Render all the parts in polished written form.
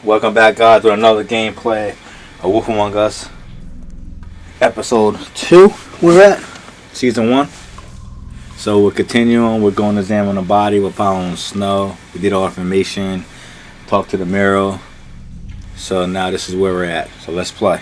Welcome back, guys, with another gameplay of Wolf Among Us. Episode 2, we're at. Season 1. So we're continuing. We're going to examine the body. We're following Snow. We did all information. Talked to the mirror. So now this is where we're at. So let's play.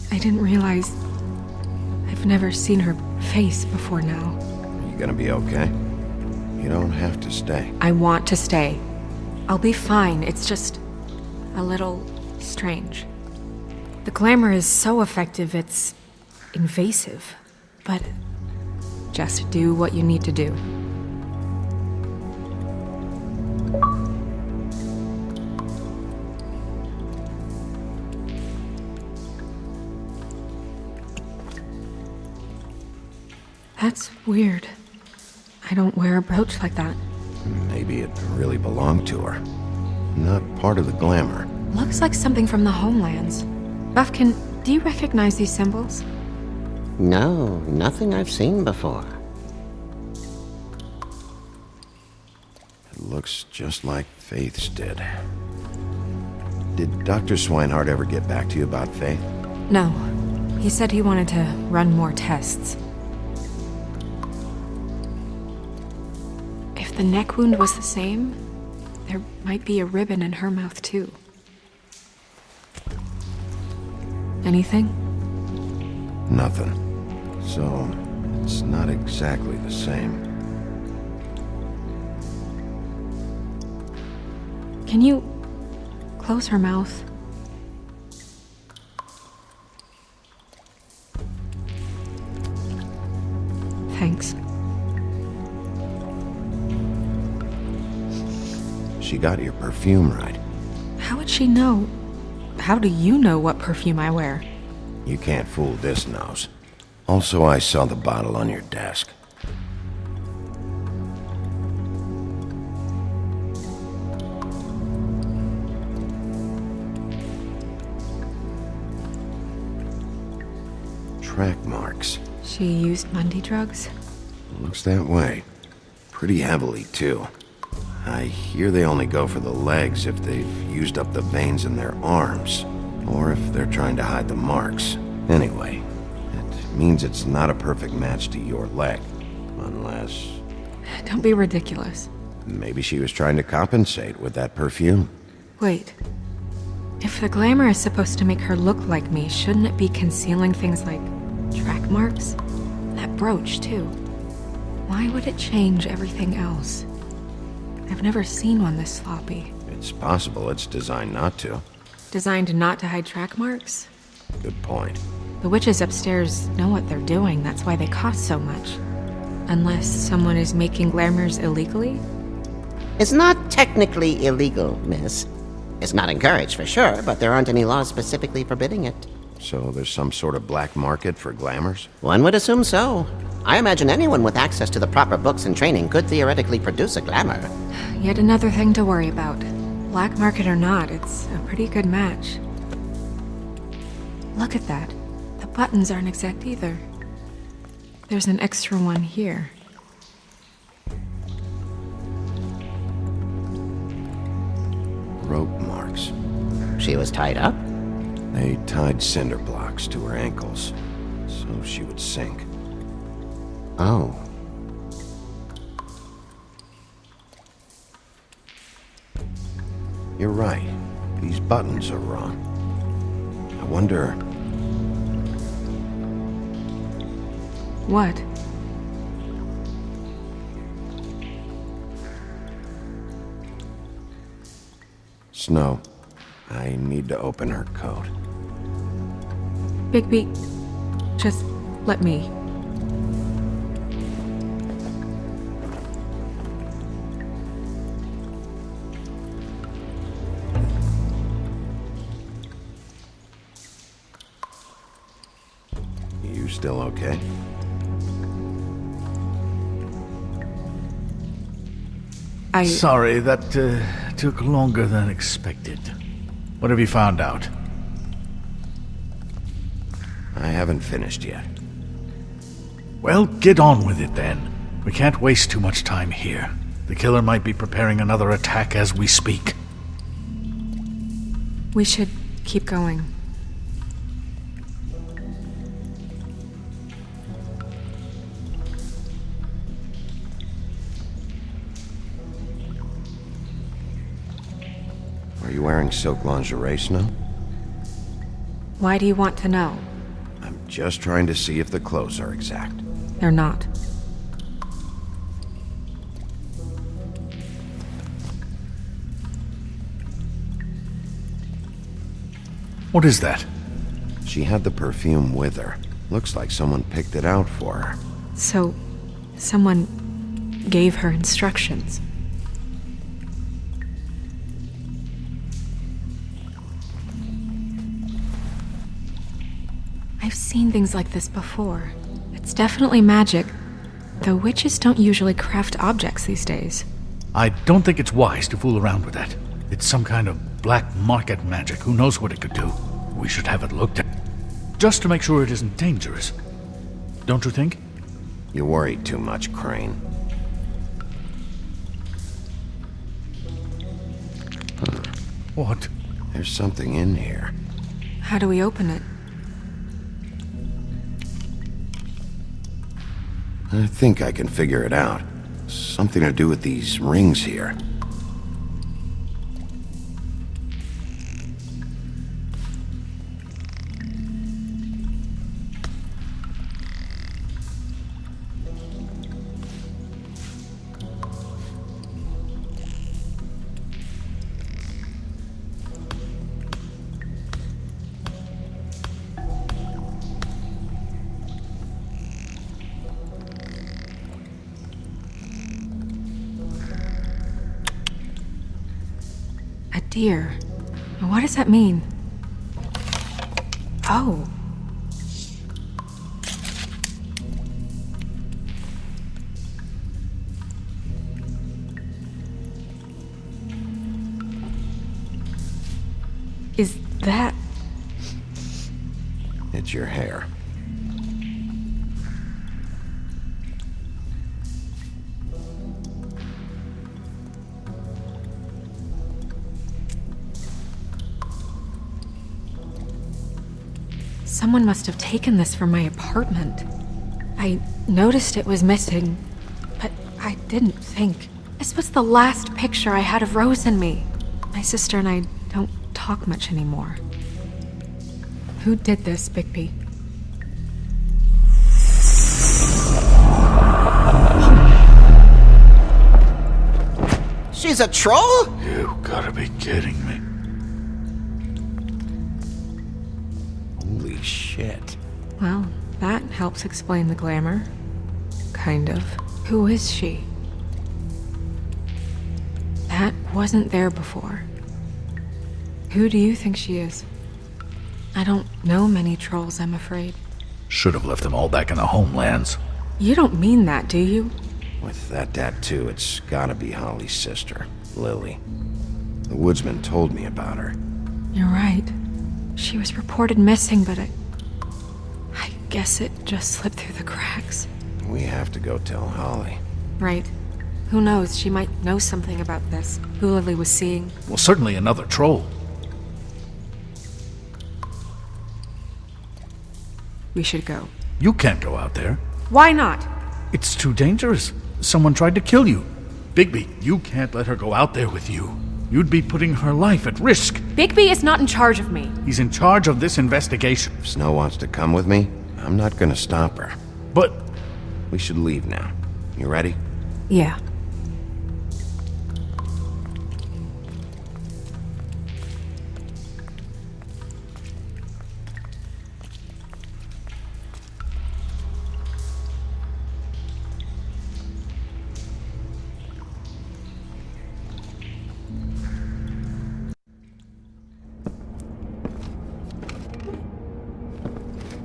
I didn't realize I've never seen her face before now. Are you gonna be okay? You don't have to stay. I want to stay. I'll be fine. It's just a little strange. The glamour is so effective, it's invasive. But just do what you need to do. That's weird. I don't wear a brooch like that. Maybe it really belonged to her. Not part of the glamour. Looks like something from the homelands. Buffkin, do you recognize these symbols? No, nothing I've seen before. It looks just like Faith's did. Did Dr. Swinehart ever get back to you about Faith? No. He said he wanted to run more tests. If the neck wound was the same, there might be a ribbon in her mouth too. Anything? Nothing. So, it's not exactly the same. Can you close her mouth? Thanks. She got your perfume right. How would she know? How do you know what perfume I wear? You can't fool this nose. Also, I saw the bottle on your desk. Track marks. She used Mundy drugs? Looks that way. Pretty heavily, too. I hear they only go for the legs if they've used up the veins in their arms, or if they're trying to hide the marks. Anyway, it means it's not a perfect match to your leg, unless... Don't be ridiculous. Maybe she was trying to compensate with that perfume. Wait. If the glamour is supposed to make her look like me, shouldn't it be concealing things like track marks? That brooch, too. Why would it change everything else? I've never seen one this sloppy. It's possible it's designed not to. Designed not to hide track marks? Good point. The witches upstairs know what they're doing, that's why they cost so much. Unless someone is making glamours illegally? It's not technically illegal, miss. It's not encouraged for sure, but there aren't any laws specifically forbidding it. So there's some sort of black market for glamours? One would assume so. I imagine anyone with access to the proper books and training could theoretically produce a glamour. Yet another thing to worry about. Black market or not, it's a pretty good match. Look at that. The buttons aren't exact either. There's an extra one here. Rope marks. She was tied up? They tied cinder blocks to her ankles, so she would sink. Oh. You're right. These buttons are wrong. I wonder... What? Snow, I need to open her coat. Bigby, just let me. You still okay? Sorry, that took longer than expected. What have you found out? I haven't finished yet. Well, get on with it then. We can't waste too much time here. The killer might be preparing another attack as we speak. We should keep going. Are you wearing silk lingerie, Snow? Why do you want to know? I'm just trying to see if the clothes are exact. They're not. What is that? She had the perfume with her. Looks like someone picked it out for her. So, someone gave her instructions. I've seen things like this before. It's definitely magic, though witches don't usually craft objects these days. I don't think it's wise to fool around with that. It's some kind of black market magic. Who knows what it could do? We should have it looked at. Just to make sure it isn't dangerous. Don't you think? You worry too much, Crane. What? There's something in here. How do we open it? I think I can figure it out. Something to do with these rings here. A deer. What does that mean? Oh. Is that... It's your hair. Someone must have taken this from my apartment. I noticed it was missing, but I didn't think. This was the last picture I had of Rose and me. My sister and I don't talk much anymore. Who did this, Bigby? She's a troll? You gotta be kidding me. Holy shit. Well, that helps explain the glamour. Kind of. Who is she? That wasn't there before. Who do you think she is? I don't know many trolls, I'm afraid. Should have left them all back in the homelands. You don't mean that, do you? With that tattoo, it's gotta be Holly's sister, Lily. The woodsman told me about her. You're right. She was reported missing, but I guess it just slipped through the cracks. We have to go tell Holly. Right. Who knows, she might know something about this. Who Lily was seeing. Well, certainly another troll. We should go. You can't go out there. Why not? It's too dangerous. Someone tried to kill you. Bigby, you can't let her go out there with you. You'd be putting her life at risk. Bigby is not in charge of me. He's in charge of this investigation. If Snow wants to come with me, I'm not gonna stop her. But We should leave now. You ready? Yeah.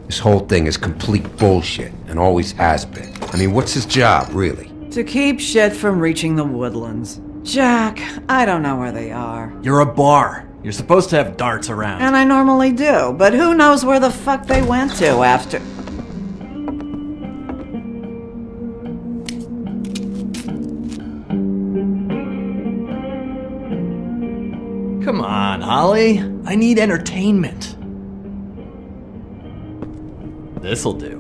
This whole thing is complete bullshit, and always has been. I mean, what's his job, really? To keep shit from reaching the woodlands. Jack, I don't know where they are. You're a bar. You're supposed to have darts around. And I normally do, but who knows where the fuck they went to after... Come on, Holly. I need entertainment. This'll do.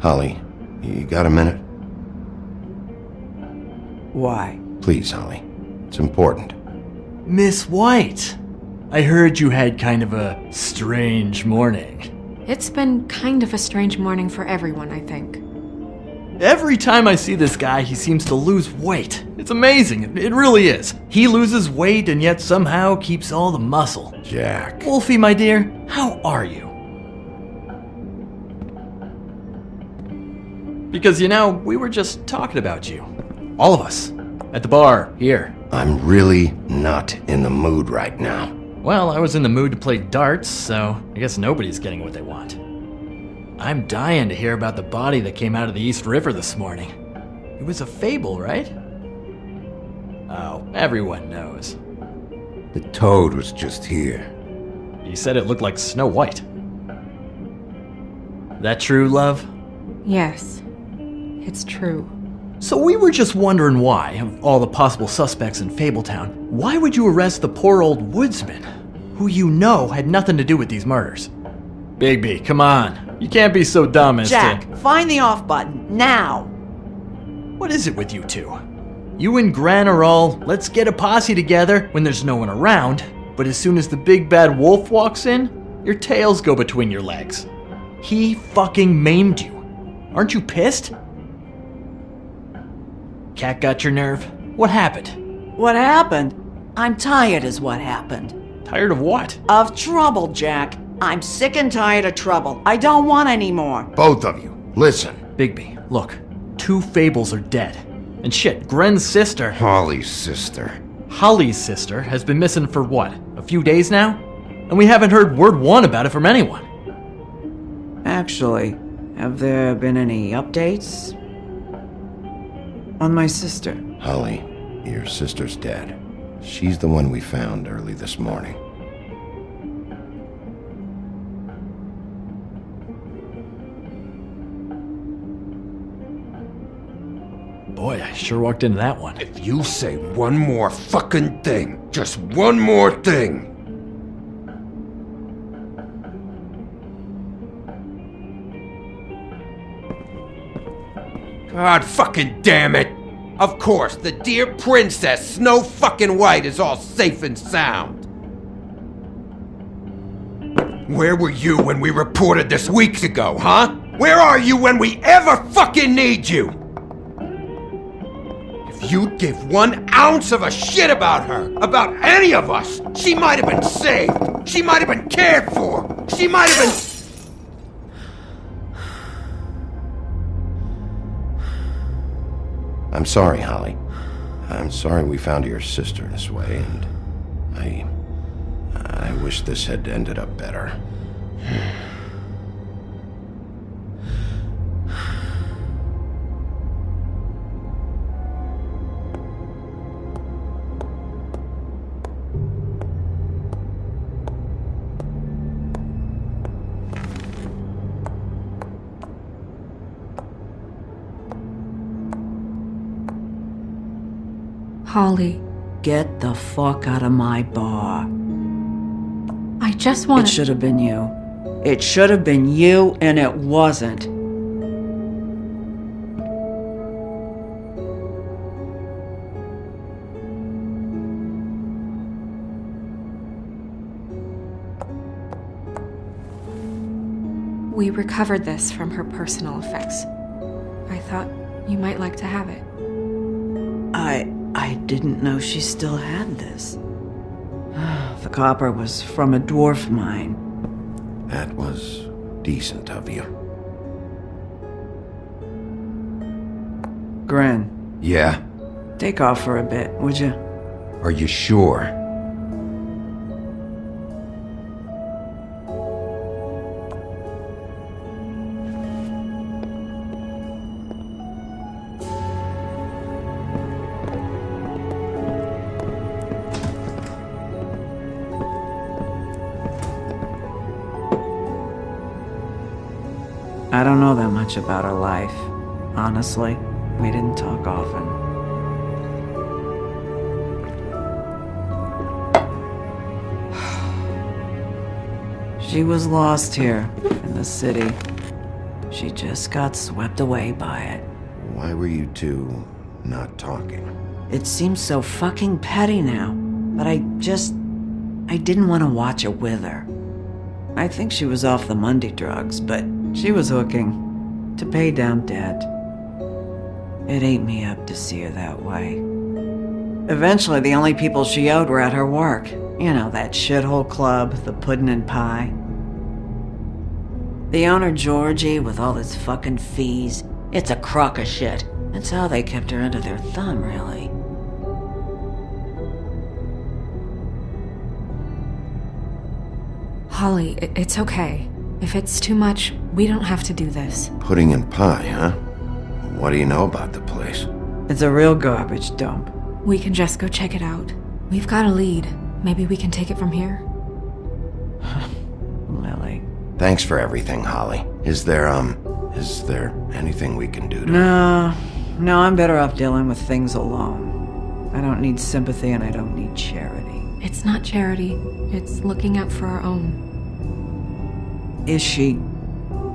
Holly, you got a minute? Why? Please, Holly. It's important. Miss White, I heard you had kind of a strange morning. It's been kind of a strange morning for everyone, I think. Every time I see this guy, he seems to lose weight. It's amazing. It really is. He loses weight and yet somehow keeps all the muscle. Jack. Wolfie, my dear, how are you? Because, you know, we were just talking about you. All of us. At the bar, here. I'm really not in the mood right now. Well, I was in the mood to play darts, so I guess nobody's getting what they want. I'm dying to hear about the body that came out of the East River this morning. It was a fable, right? Oh, everyone knows. The toad was just here. You said it looked like Snow White. That true, love? Yes, it's true. So we were just wondering why, of all the possible suspects in Fabletown, why would you arrest the poor old woodsman, who you know had nothing to do with these murders? Bigby, come on. You can't be so dumb as Jack, to... find the off button, now! What is it with you two? You and Gran are all, let's get a posse together when there's no one around, but as soon as the big bad wolf walks in, your tails go between your legs. He fucking maimed you. Aren't you pissed? Cat got your nerve? What happened? What happened? I'm tired is what happened. Tired of what? Of trouble, Jack. I'm sick and tired of trouble. I don't want any more. Both of you, listen. Bigby, look. 2 fables are dead. And shit, Gren's sister, Holly's sister. Holly's sister, has been missing for what? A few days now? And we haven't heard word one about it from anyone. Actually, have there been any updates? On my sister. Holly, your sister's dead. She's the one we found early this morning. Boy, I sure walked into that one. If you say one more fucking thing, just one more thing. God fucking damn it! Of course, the dear princess Snow fucking White is all safe and sound. Where were you when we reported this weeks ago, huh? Where are you when we ever fucking need you? If you'd give 1 ounce of a shit about her, about any of us, she might have been saved. She might have been cared for. She might have been... I'm sorry, Holly. I'm sorry we found your sister this way, and I wish this had ended up better. Holly, Get the fuck out of my bar. I just It want should have been you. It should have been you, and it wasn't. We recovered this from her personal effects. I thought you might like to have it. I didn't know she still had this. The copper was from a dwarf mine. That was decent of you. Gren, Yeah? take off for a bit, would you? Are you sure? I don't know that much about her life. Honestly, we didn't talk often. She was lost here in the city. She just got swept away by it. Why were you two not talking? It seems so fucking petty now, but I didn't want to watch it with her. I think she was off the Monday drugs, but she was hooking to pay down debt. It ate me up to see her that way. Eventually, the only people she owed were at her work. You know, that shithole club, the Puddin' and Pie. The owner, Georgie, with all his fucking fees, it's a crock of shit. That's how they kept her under their thumb, really. Holly, it's okay. If it's too much, we don't have to do this. Pudding and pie, huh? What do you know about the place? It's a real garbage dump. We can just go check it out. We've got a lead. Maybe we can take it from here. Lily. Thanks for everything, Holly. Is there anything we can do to... No, I'm better off dealing with things alone. I don't need sympathy and I don't need charity. It's not charity. It's looking out for our own.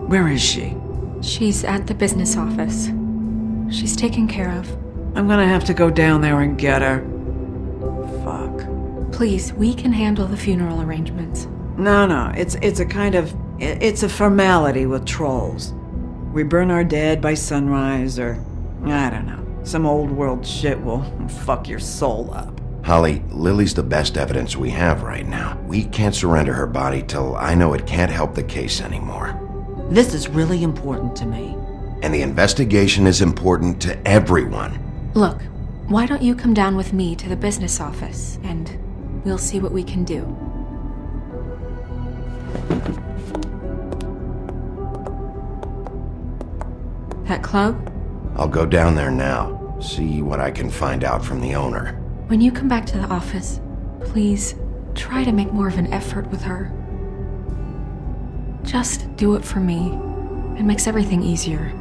Where is she? She's at the business office. She's taken care of. I'm gonna have to go down there and get her. Fuck. Please, we can handle the funeral arrangements. No, it's a formality with trolls. We burn our dead by sunrise, or, I don't know, some old world shit will fuck your soul up. Holly, Lily's the best evidence we have right now. We can't surrender her body till I know it can't help the case anymore. This is really important to me. And the investigation is important to everyone. Look, why don't you come down with me to the business office, and we'll see what we can do. That club? I'll go down there now, see what I can find out from the owner. When you come back to the office, please try to make more of an effort with her. Just do it for me. It makes everything easier.